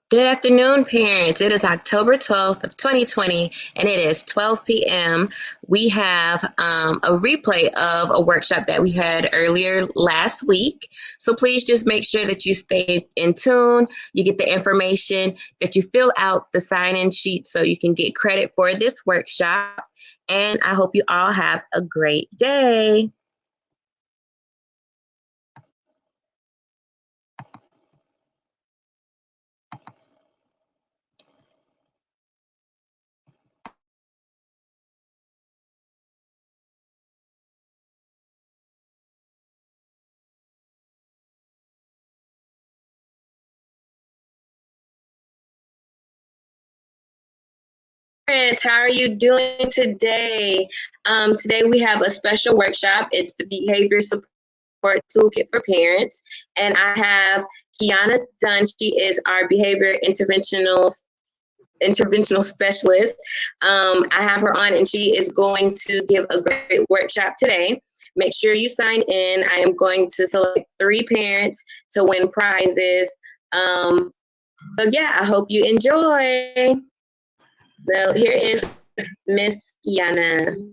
Good afternoon, parents. It is October 12th of 2020, and it is 12 p.m. We have a replay of a workshop that we had earlier last week. So please just make sure that you stay in tune, you get the information, that you fill out the sign-in sheet so you can get credit for this workshop. And I hope you all have a great day. Parents, how are you doing today? Today we have a special workshop. It's the Behavior Support Toolkit for Parents. And I have Kiana Dunn. She is our behavior interventional specialist. I have her on and she is going to give a great workshop today. Make sure you sign in. I am going to select 3 parents to win prizes. So yeah, I hope you enjoy. So here is Miss Kiana.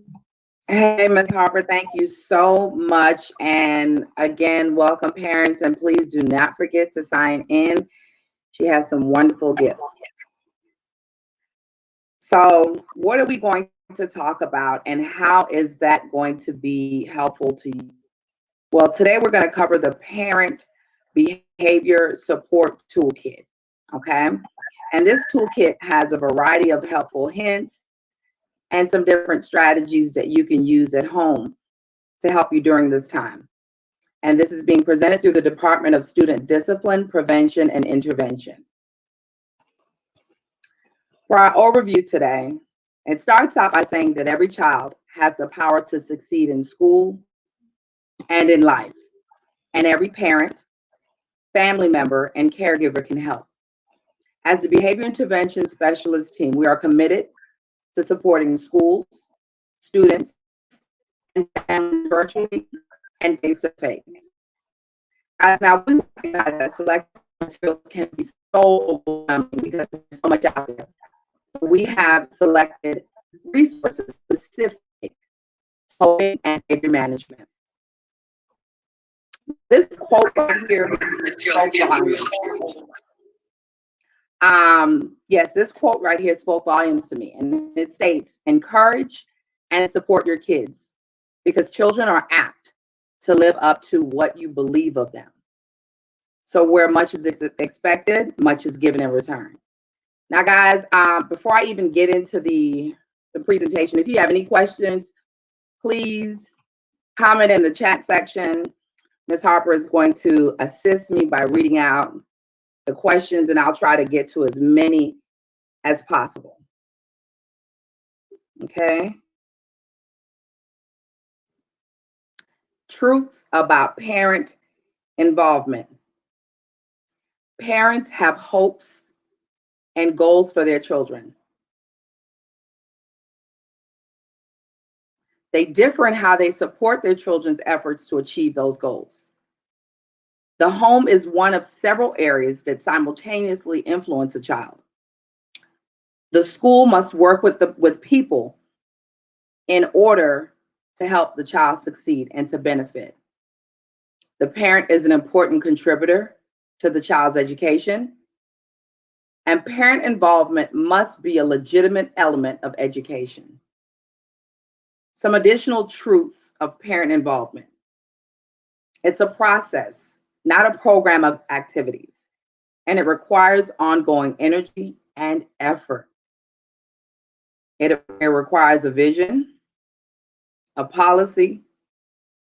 Hey, Ms. Harper, thank you so much. And again, welcome parents, and please do not forget to sign in. She has some wonderful gifts. So what are we going to talk about, and how is that going to be helpful to you? Well, today we're going to cover the Parent Behavior Support Toolkit, okay? And this toolkit has a variety of helpful hints and some different strategies that you can use at home to help you during this time. And this is being presented through the Department of Student Discipline, Prevention, and Intervention. For our overview today, it starts out by saying that every child has the power to succeed in school and in life, and every parent, family member, and caregiver can help. As the Behavior Intervention Specialist team, we are committed to supporting schools, students, and families virtually and face-to-face. Now, we recognize that selected materials can be so overwhelming because there's so much out there. So we have selected resources specific to coping and behavior management. This quote right here yes, this quote right here spoke volumes to me, and it states, encourage and support your kids because children are apt to live up to what you believe of them. So where much is expected, much is given in return. Now, guys, before I even get into the presentation, if you have any questions, please comment in the chat section. Ms. Harper is going to assist me by reading out the questions, and I'll try to get to as many as possible. Okay. Truths about parent involvement. Parents have hopes and goals for their children. They differ in how they support their children's efforts to achieve those goals. The home is one of several areas that simultaneously influence a child. The school must work with people in order to help the child succeed and to benefit. The parent is an important contributor to the child's education, and parent involvement must be a legitimate element of education. Some additional truths of parent involvement. It's a process, not a program of activities, and it requires ongoing energy and effort. It requires a vision, a policy,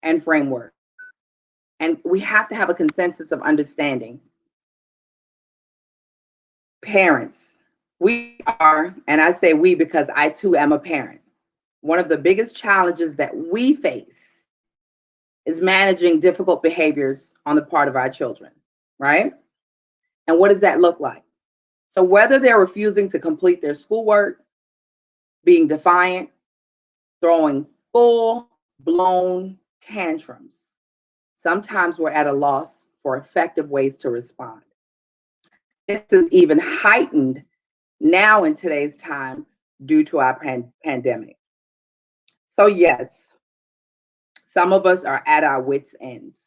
and framework. And we have to have a consensus of understanding. Parents, we are, and I say we because I too am a parent. One of the biggest challenges that we face is managing difficult behaviors on the part of our children, right? And what does that look like? So whether they're refusing to complete their schoolwork, being defiant, throwing full-blown tantrums, sometimes we're at a loss for effective ways to respond. This is even heightened now in today's time due to our pandemic. So yes, some of us are at our wits' ends.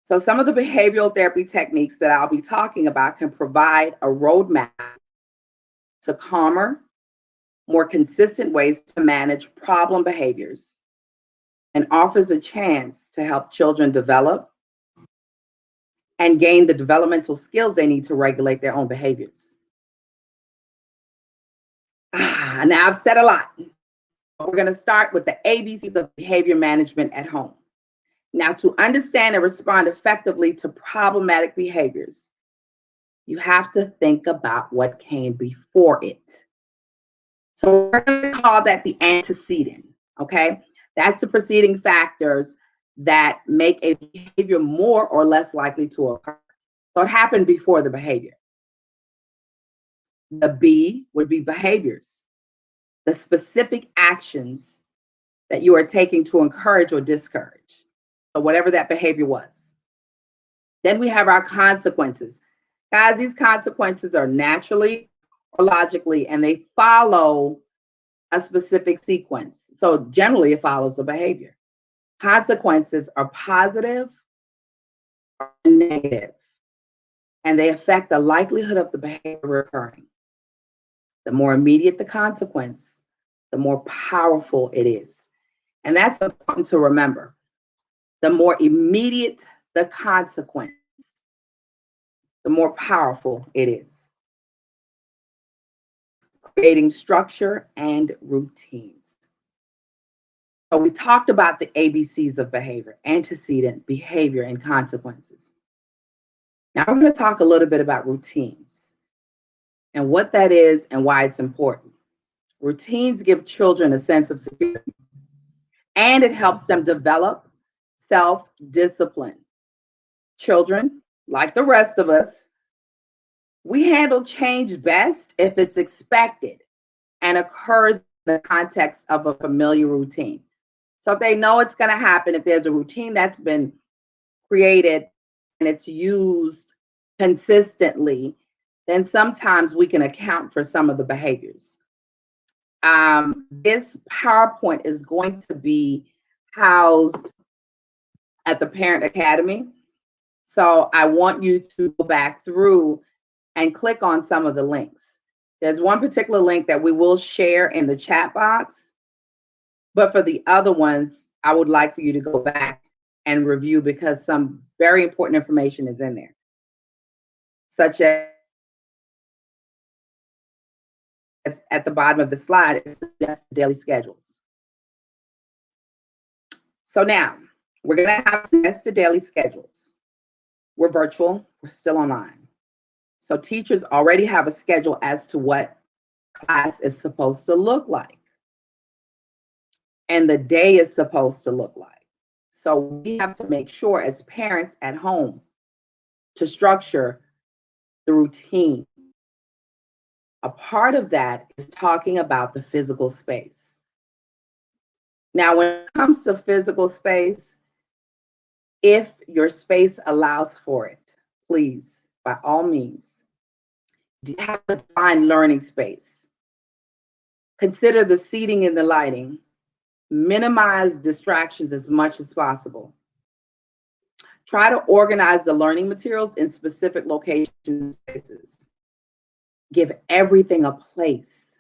So some of the behavioral therapy techniques that I'll be talking about can provide a roadmap to calmer, more consistent ways to manage problem behaviors and offers a chance to help children develop and gain the developmental skills they need to regulate their own behaviors. Now I've said a lot. We're going to start with the ABCs of behavior management at home. Now, to understand and respond effectively to problematic behaviors, you have to think about what came before it. So we're going to call that the antecedent, okay? That's the preceding factors that make a behavior more or less likely to occur. So it happened before the behavior. The B would be behaviors, the specific actions that you are taking to encourage or discourage. So whatever that behavior was. Then we have our consequences. Guys, these consequences are naturally or logically, and they follow a specific sequence. So generally it follows the behavior. Consequences are positive or negative, and they affect the likelihood of the behavior recurring. The more immediate the consequence, the more powerful it is. And that's important to remember. The more immediate the consequence, the more powerful it is. Creating structure and routines. So we talked about the ABCs of behavior: antecedent, behavior, and consequences. Now we're going to talk a little bit about routines and what that is and why it's important. Routines give children a sense of security, and it helps them develop self-discipline. Children, like the rest of us, we handle change best if it's expected and occurs in the context of a familiar routine. So if they know it's going to happen, if there's a routine that's been created and it's used consistently, then sometimes we can account for some of the behaviors. This PowerPoint is going to be housed at the Parent Academy. So I want you to go back through and click on some of the links. There's one particular link that we will share in the chat box, but for the other ones, I would like for you to go back and review because some very important information is in there, such as at the bottom of the slide, it suggests daily schedules. So now we're going to have suggested daily schedules. We're virtual, we're still online. So teachers already have a schedule as to what class is supposed to look like and the day is supposed to look like. So we have to make sure as parents at home to structure the routine. A part of that is talking about the physical space. Now, when it comes to physical space, if your space allows for it, please, by all means, have a defined learning space. Consider the seating and the lighting. Minimize distractions as much as possible. Try to organize the learning materials in specific locations and spaces. Give everything a place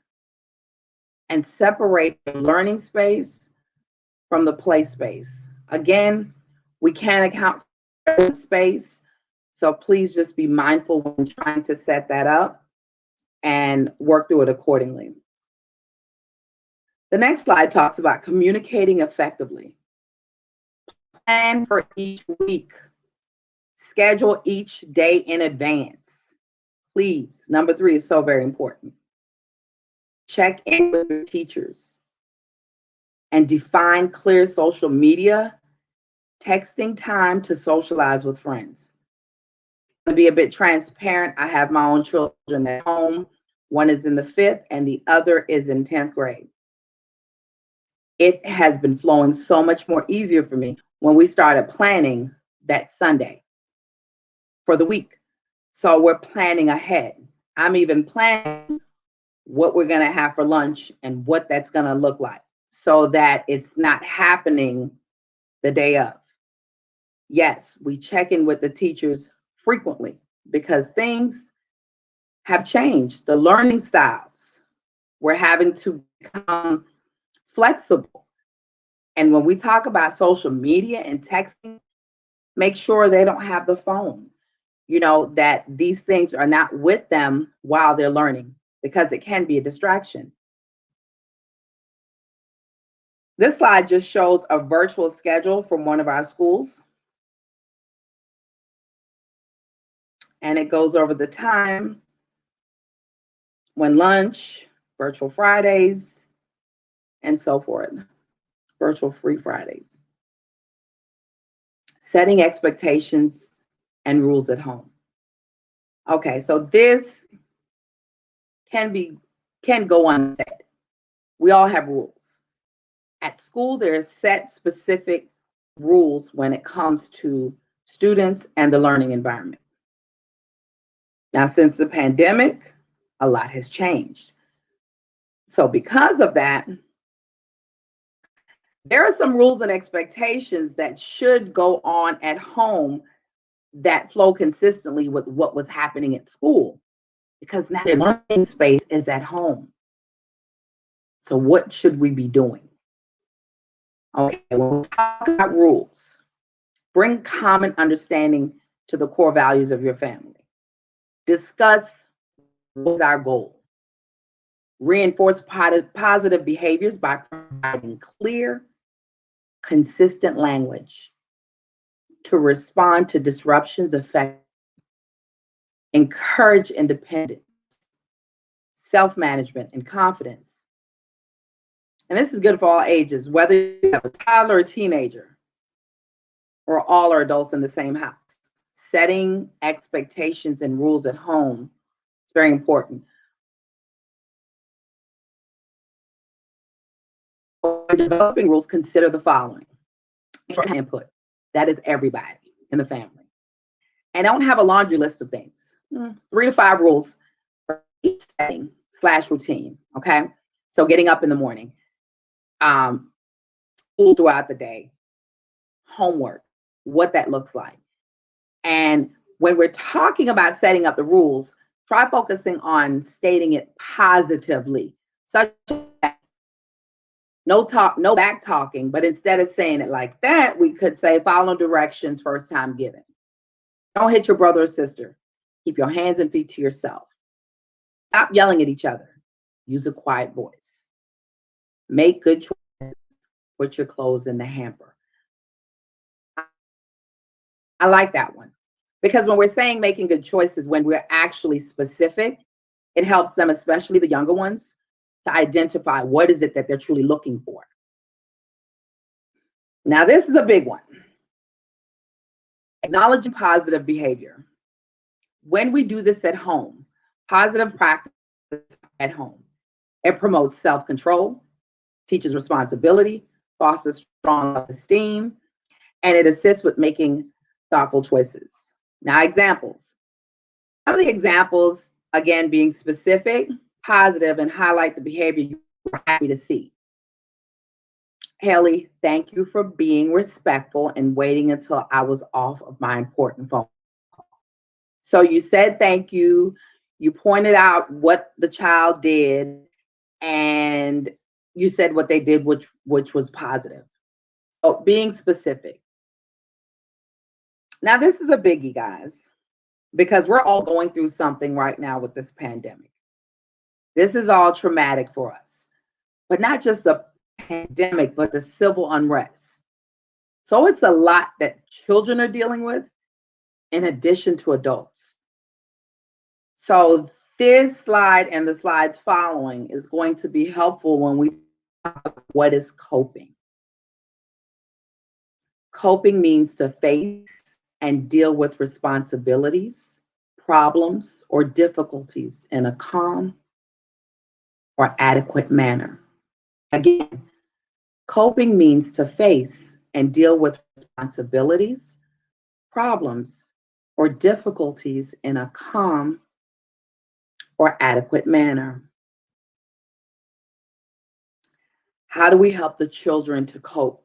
and separate the learning space from the play space. Again, we can't account for space, so please just be mindful when trying to set that up and work through it accordingly. The next slide talks about communicating effectively. Plan for each week. Schedule each day in advance. Please, number 3 is so very important. Check in with your teachers and define clear social media, texting time to socialize with friends. To be a bit transparent, I have my own children at home. One is in the 5th and the other is in 10th grade. It has been flowing so much more easier for me when we started planning that Sunday for the week. So we're planning ahead. I'm even planning what we're going to have for lunch and what that's going to look like so that it's not happening the day of. Yes, we check in with the teachers frequently because things have changed. The learning styles, we're having to become flexible. And when we talk about social media and texting, make sure they don't have the phone, that these things are not with them while they're learning because it can be a distraction. This slide just shows a virtual schedule from one of our schools. And it goes over the time, when lunch, virtual Fridays, and so forth, virtual free Fridays. Setting expectations and rules at home. Okay, so this can go unsaid. We all have rules. At school, there are set specific rules when it comes to students and the learning environment. Now, since the pandemic, a lot has changed. So because of that, there are some rules and expectations that should go on at home that flow consistently with what was happening at school, because now their learning space is at home. So what should we be doing? Okay, when we talk about rules, bring common understanding to the core values of your family. Discuss what is our goal. Reinforce positive behaviors by providing clear, consistent language to respond to disruptions effectively. Encourage independence, self-management, and confidence. And this is good for all ages, whether you have a toddler or a teenager, or all are adults in the same house. Setting expectations and rules at home is very important. When developing rules, consider the following. Input. That is everybody in the family. And don't have a laundry list of things. 3 to 5 rules for each setting / routine. Okay. So getting up in the morning, school throughout the day, homework, what that looks like. And when we're talking about setting up the rules, try focusing on stating it positively, such as no back talking, but instead of saying it like that, we could say follow directions first time given. Don't hit your brother or sister. Keep your hands and feet to yourself. Stop yelling at each other. Use a quiet voice. Make good choices. Put your clothes in the hamper. I like that one, because when we're saying making good choices, when we're actually specific, it helps them, especially the younger ones, to identify what is it that they're truly looking for. Now, this is a big one. Acknowledging positive behavior. When we do this at home, positive practice at home, it promotes self-control, teaches responsibility, fosters strong self-esteem, and it assists with making thoughtful choices. Now, examples. Some of the examples, again, being specific, positive, and highlight the behavior you are happy to see. Haley, thank you for being respectful and waiting until I was off of my important phone call. So you said thank you. You pointed out what the child did, and you said what they did, which was positive. So being specific. Now, this is a biggie, guys, because we're all going through something right now with this pandemic. This is all traumatic for us, but not just the pandemic, but the civil unrest. So it's a lot that children are dealing with in addition to adults. So this slide and the slides following is going to be helpful when we talk about what is coping. Coping means to face and deal with responsibilities, problems, or difficulties in a calm or adequate manner. Again, coping means to face and deal with responsibilities, problems, or difficulties in a calm or adequate manner. How do we help the children to cope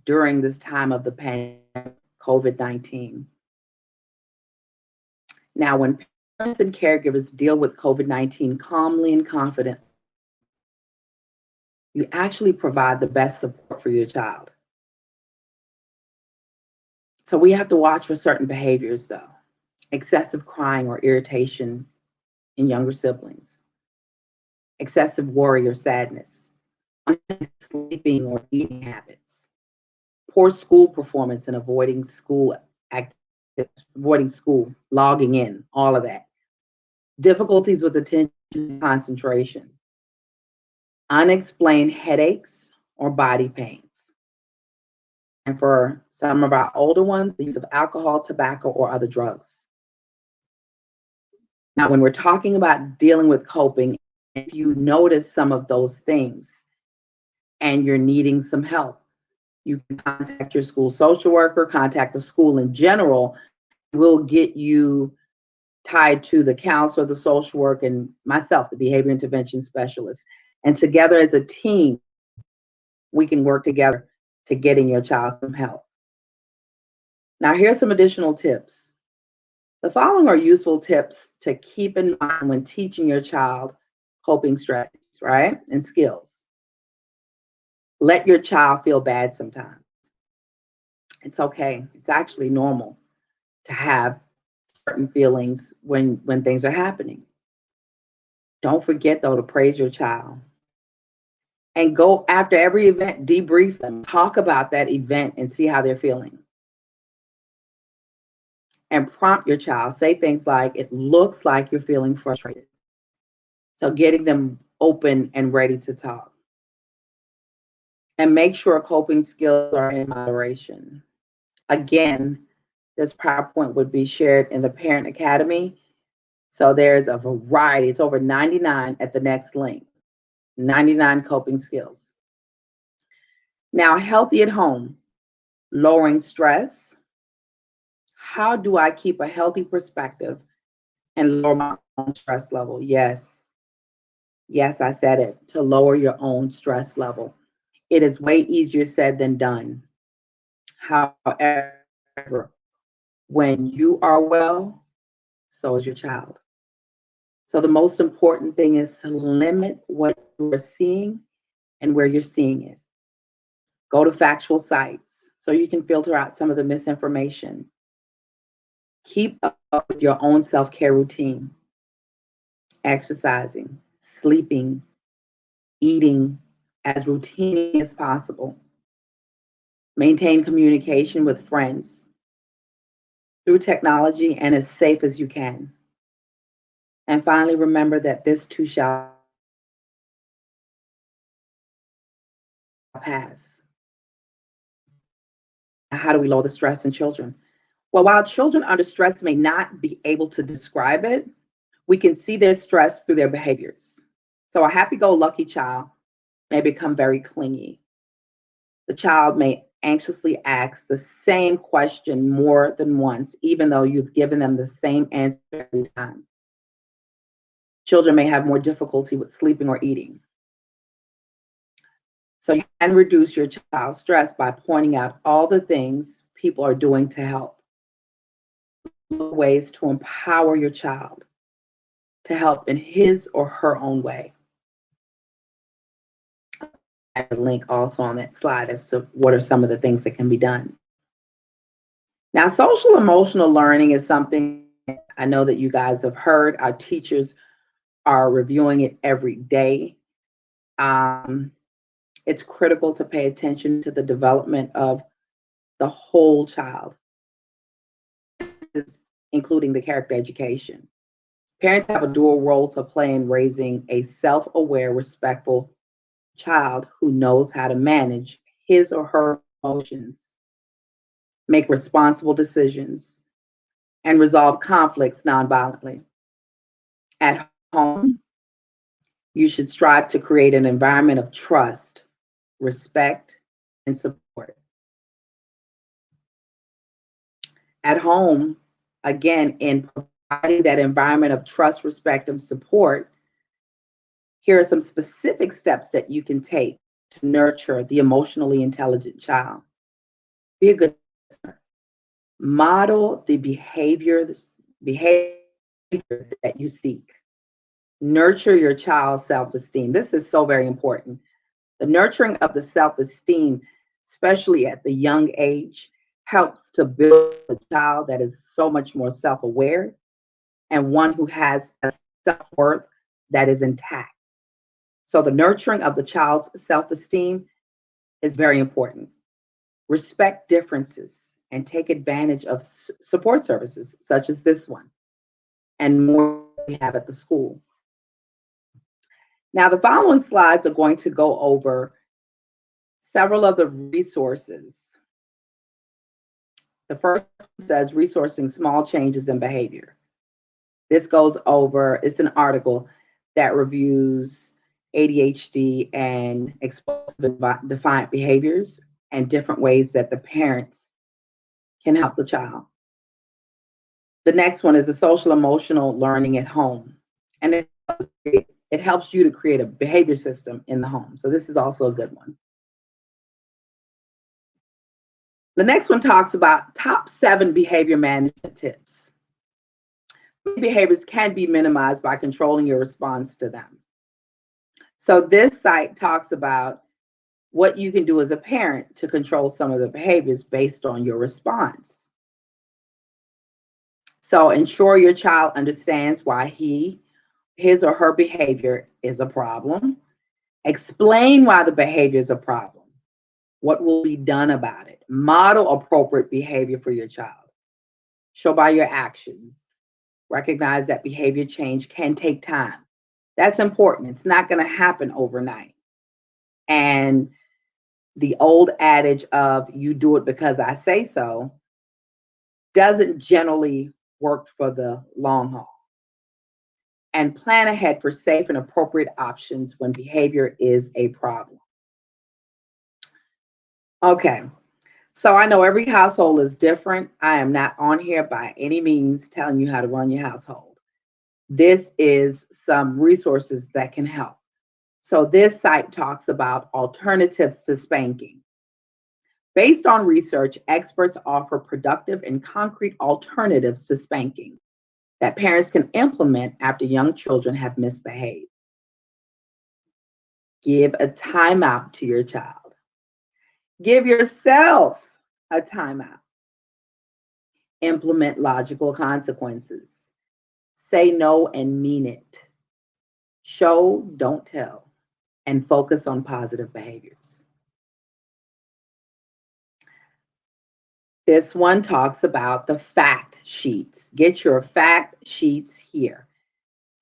during this time of the pandemic, COVID-19? Now, when parents and caregivers deal with COVID-19 calmly and confidently, you actually provide the best support for your child. So we have to watch for certain behaviors, though. Excessive crying or irritation in younger siblings, excessive worry or sadness, sleeping or eating habits, poor school performance and avoiding school activities, avoiding school, logging in, all of that. Difficulties with attention and concentration, unexplained headaches or body pains. And for some of our older ones, the use of alcohol, tobacco, or other drugs. Now, when we're talking about dealing with coping, if you notice some of those things and you're needing some help, you can contact your school social worker, contact the school in general. We'll get you tied to the counselor, the social worker, and myself, the behavior intervention specialist. And together as a team, we can work together to getting your child some help. Now, here's some additional tips. The following are useful tips to keep in mind when teaching your child coping strategies, right? And skills. Let your child feel bad sometimes. It's okay. It's actually normal to have certain feelings when things are happening. Don't forget, though, to praise your child. And go after every event, debrief them, talk about that event and see how they're feeling. And prompt your child. Say things like, it looks like you're feeling frustrated. So getting them open and ready to talk. And make sure coping skills are in moderation. Again, this PowerPoint would be shared in the Parent Academy. So there's a variety. It's over 99 at the next link. 99 coping skills. Now, healthy at home, lowering stress. How do I keep a healthy perspective and lower my own stress level? Yes, I said it, to lower your own stress level. It is way easier said than done. However, when you are well, so is your child. So the most important thing is to limit what you're seeing and where you're seeing it. Go to factual sites so you can filter out some of the misinformation. Keep up with your own self-care routine, exercising, sleeping, eating as routinely as possible. Maintain communication with friends through technology and as safe as you can. And finally, remember that this too shall pass. How do we lower the stress in children? Well, while children under stress may not be able to describe it, we can see their stress through their behaviors. So a happy-go-lucky child may become very clingy. The child may anxiously ask the same question more than once, even though you've given them the same answer every time. Children may have more difficulty with sleeping or eating. So you can reduce your child's stress by pointing out all the things people are doing to help. Ways to empower your child to help in his or her own way. I have a link also on that slide as to what are some of the things that can be done. Now, social emotional learning is something I know that you guys have heard. Our teachers are reviewing it every day. It's critical to pay attention to the development of the whole child, including the character education. Parents have a dual role to play in raising a self-aware, respectful child who knows how to manage his or her emotions, make responsible decisions, and resolve conflicts nonviolently. At home, you should strive to create an environment of trust, respect, and support. At home, Again, in providing that environment of trust, respect, and support, here are some specific steps that you can take to nurture the emotionally intelligent child. Be a good listener. Model the behavior that you seek. Nurture your child's self-esteem. This is so very important. The nurturing of the self-esteem, especially at the young age, helps to build a child that is so much more self-aware and one who has a self-worth that is intact. So the nurturing of the child's self-esteem is very important. Respect differences and take advantage of support services such as this one and more we have at the school. Now, the following slides are going to go over several of the resources. The first one says resourcing small changes in behavior. This goes over, it's an article that reviews ADHD and explosive defiant behaviors and different ways that the parents can help the child. The next one is the social emotional learning at home. And it helps you to create a behavior system in the home. So this is also a good one. The next one talks about top 7 behavior management tips. Behaviors can be minimized by controlling your response to them. So this site talks about what you can do as a parent to control some of the behaviors based on your response. So ensure your child understands why his or her behavior is a problem. Explain why the behavior is a problem. What will be done about it? Model appropriate behavior for your child. Show by your actions. Recognize that behavior change can take time. That's important. It's not going to happen overnight. And the old adage of you do it because I say so doesn't generally work for the long haul. And plan ahead for safe and appropriate options when behavior is a problem. Okay, so I know every household is different. I am not on here by any means telling you how to run your household. This is some resources that can help. So this site talks about alternatives to spanking. Based on research, experts offer productive and concrete alternatives to spanking that parents can implement after young children have misbehaved. Give a timeout to your child. Give yourself a timeout. Implement logical consequences. Say no and mean it. Show, don't tell, and focus on positive behaviors. This one talks about the fact sheets. Get your fact sheets here.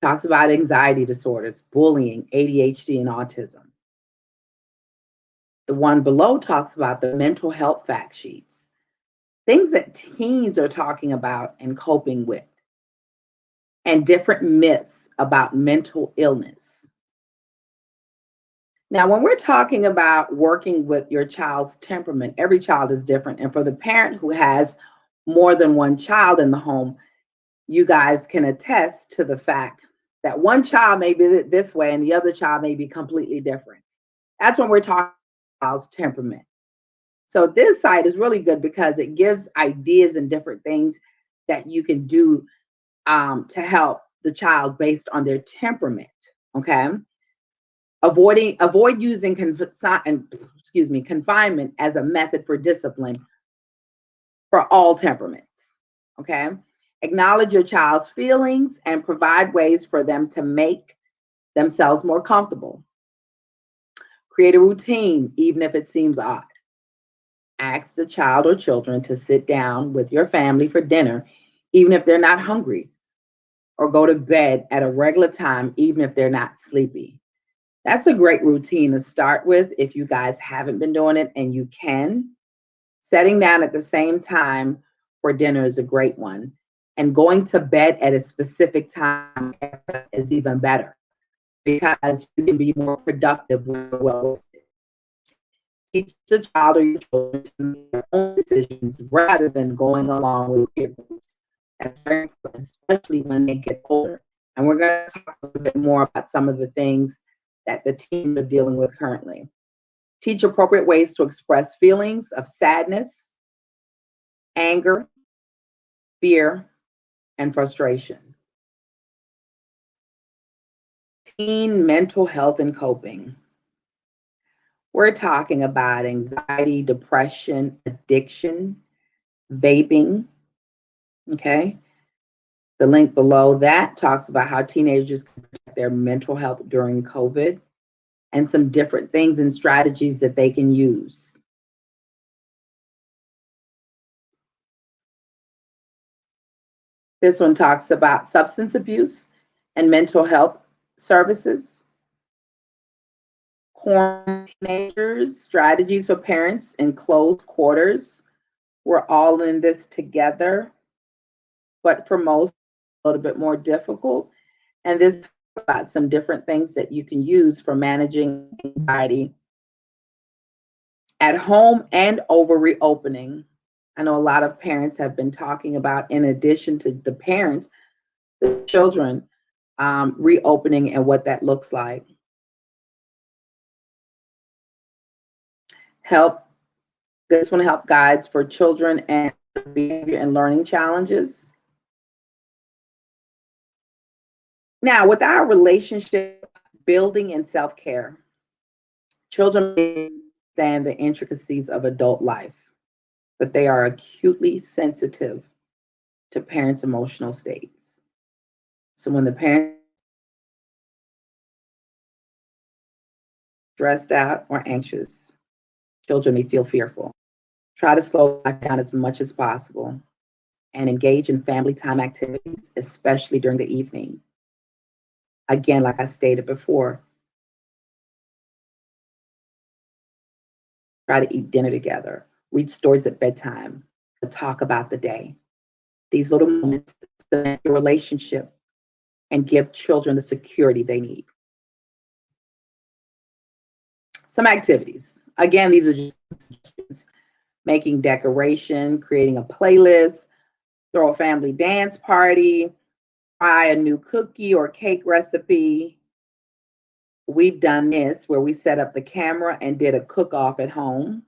Talks about anxiety disorders, bullying, ADHD, and autism. The one below talks about the mental health fact sheets, things that teens are talking about and coping with, and different myths about mental illness. Now, when we're talking about working with your child's temperament, every child is different. And for the parent who has more than one child in the home, you guys can attest to the fact that one child may be this way and the other child may be completely different. That's when we're talking about child's temperament. So this site is really good because it gives ideas and different things that you can do to help the child based on their temperament. Okay. Avoid using confinement as a method for discipline for all temperaments. Okay. Acknowledge your child's feelings and provide ways for them to make themselves more comfortable. Create a routine, even if it seems odd. Ask the child or children to sit down with your family for dinner, even if they're not hungry, or go to bed at a regular time, even if they're not sleepy. That's a great routine to start with if you guys haven't been doing it and you can. Setting down at the same time for dinner is a great one. And going to bed at a specific time is even better because you can be more productive when you're well rested. Teach the child or your children to make their own decisions rather than going along with peer groups. That's very important, especially when they get older. And we're going to talk a little bit more about some of the things that the teens are dealing with currently. Teach appropriate ways to express feelings of sadness, anger, fear, and frustration. Teen mental health and coping. We're talking about anxiety, depression, addiction, vaping. Okay. The link below that talks about how teenagers can protect their mental health during COVID and some different things and strategies that they can use. This one talks about substance abuse and mental health services, quarantine teenagers, strategies for parents in closed quarters. We're all in this together, but for most, a little bit more difficult. And this is about some different things that you can use for managing anxiety at home and over reopening. I know a lot of parents have been talking about, in addition to the parents, the children reopening and what that looks like. This one help guides for children and behavior and learning challenges. Now, with our relationship building and self-care, children understand the intricacies of adult life, but they are acutely sensitive to parents' emotional states. So when the parent stressed out or anxious, children may feel fearful. Try to slow life down as much as possible and engage in family time activities, especially during the evening. Again, like I stated before, try to eat dinner together, read stories at bedtime, talk about the day. These little moments cement your relationship and give children the security they need. Some activities. Again, these are just suggestions. Making decoration, creating a playlist, throw a family dance party, try a new cookie or cake recipe. We've done this where we set up the camera and did a cook-off at home.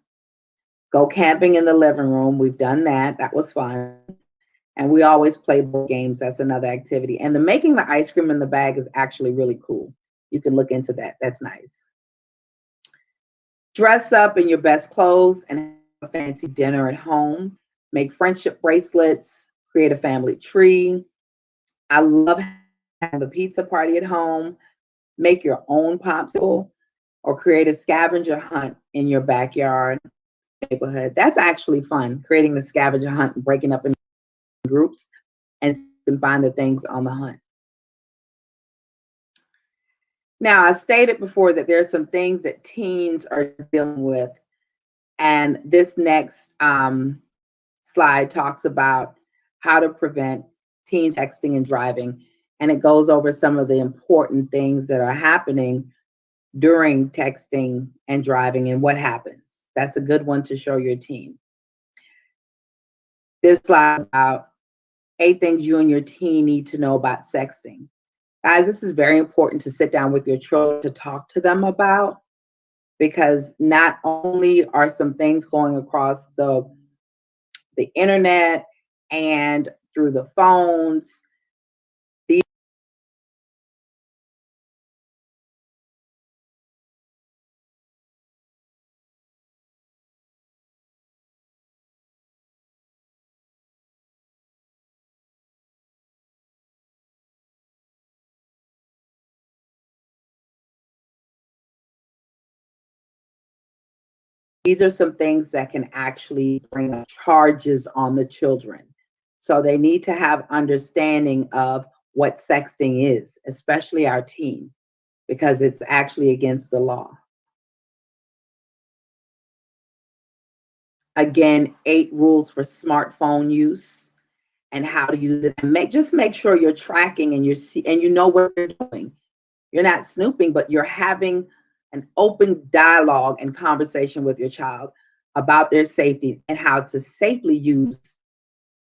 Go camping in the living room. We've done that. That was fun. And we always play board games. That's another activity. And the making the ice cream in the bag is actually really cool. You can look into that. That's nice. Dress up in your best clothes and have a fancy dinner at home. Make friendship bracelets. Create a family tree. I love having the pizza party at home. Make your own popsicle or create a scavenger hunt in your backyard neighborhood. That's actually fun, creating the scavenger hunt and breaking up in groups and you can find the things on the hunt. Now, I stated before that there's some things that teens are dealing with, and this next slide talks about how to prevent teen texting and driving, and it goes over some of the important things that are happening during texting and driving and what happens. That's a good one to show your teen. This slide about 8 things you and your teen need to know about sexting. Guys, this is very important to sit down with your children to talk to them about, because not only are some things going across the internet and through the phones, these are some things that can actually bring up charges on the children. So they need to have understanding of what sexting is, especially our teen, because it's actually against the law. Again, 8 rules for smartphone use and how to use it. And just make sure you're tracking and you know what you're doing. You're not snooping, but you're having an open dialogue and conversation with your child about their safety and how to safely use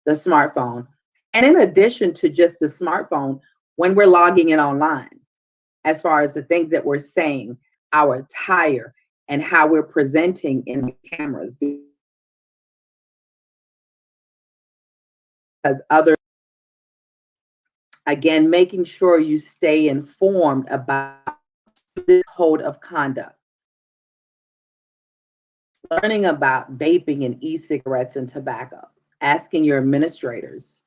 the smartphone. And in addition to just the smartphone, when we're logging in online, as far as the things that we're saying, our attire, and how we're presenting in the cameras, because other, again, making sure you stay informed about the code of conduct, learning about vaping and e-cigarettes and tobacco, asking your administrators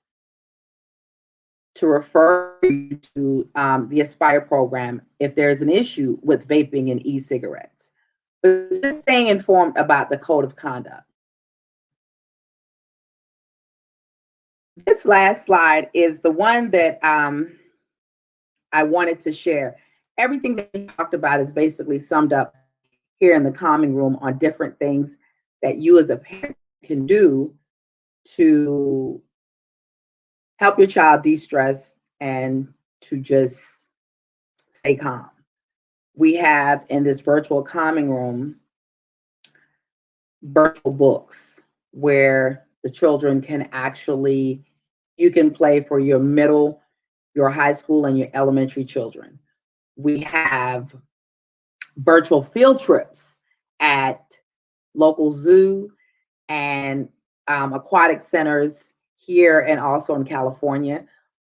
to refer you to the Aspire program if there's an issue with vaping and e-cigarettes. But just staying informed about the code of conduct. This last slide is the one that I wanted to share. Everything that we talked about is basically summed up here in the calming room on different things that you as a parent can do to help your child de-stress and to just stay calm. We have in this virtual calming room virtual books where the children can actually, you can play for your middle, your high school, and your elementary children. We have virtual field trips at local zoo and aquatic centers here and also in California.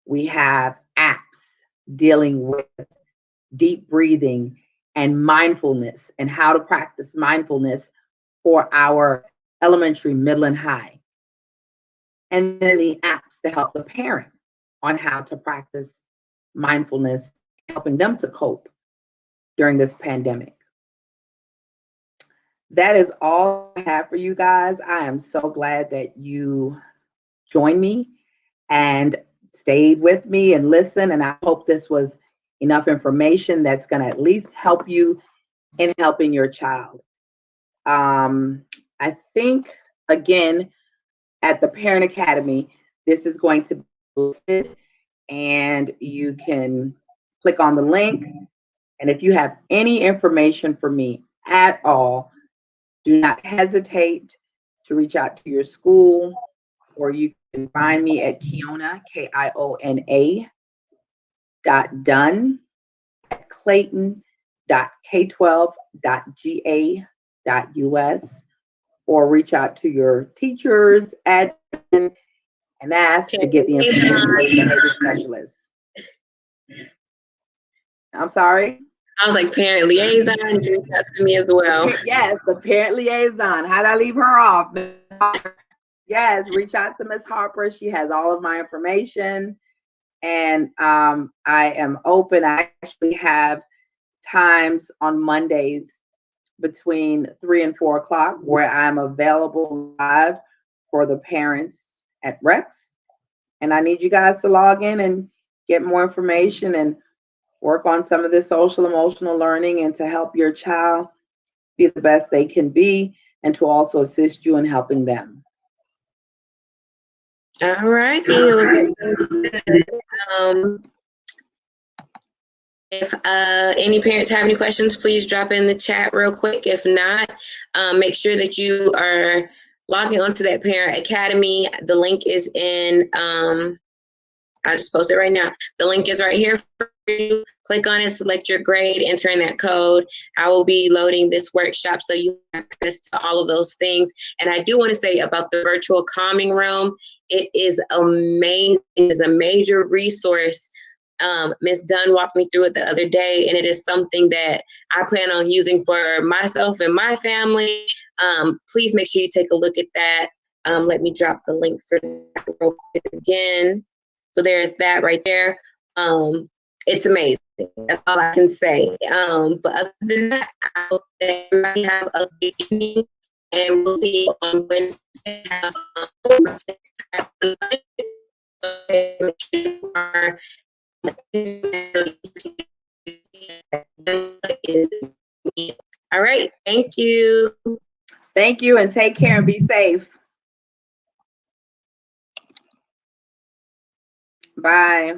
We have apps dealing with deep breathing and mindfulness and how to practice mindfulness for our elementary, middle, and high. And then the apps to help the parent on how to practice mindfulness, helping them to cope during this pandemic. That is all I have for you guys. I am so glad that you joined me and stayed with me and listened. And I hope this was enough information that's going to at least help you in helping your child. I think, again, at the Parent Academy, this is going to be listed, and you can click on the link. And if you have any information for me at all, do not hesitate to reach out to your school, or you can find me at Kiona, Kiona, .dunn at clayton.k12.ga.us, or reach out to your teachers and ask to get the information from the behavior specialist. I'm sorry? I was like, parent liaison, reach out to me as well. Yes, the parent liaison. How'd I leave her off? Yes, reach out to Ms. Harper. She has all of my information. And I am open. I actually have times on Mondays between 3 and 4 o'clock where I'm available live for the parents at Rex. And I need you guys to log in and get more information and work on some of this social emotional learning, and to help your child be the best they can be, and to also assist you in helping them. All right. If any parents have any questions, please drop in the chat real quick. If not, make sure that you are logging onto that Parent Academy. The link is in, I just posted it right now. The link is right here for you. Click on it, select your grade, enter in that code. I will be loading this workshop so you have access to all of those things. And I do want to say about the virtual calming room, it is amazing. It is a major resource. Ms. Dunn walked me through it the other day, and it is something that I plan on using for myself and my family. Please make sure you take a look at that. Let me drop the link for that real quick again. So there's that right there. It's amazing. That's all I can say. But other than that, I hope that everybody have a good evening, and we'll see you on Wednesday. All right. Thank you. Thank you, and take care and be safe. Bye.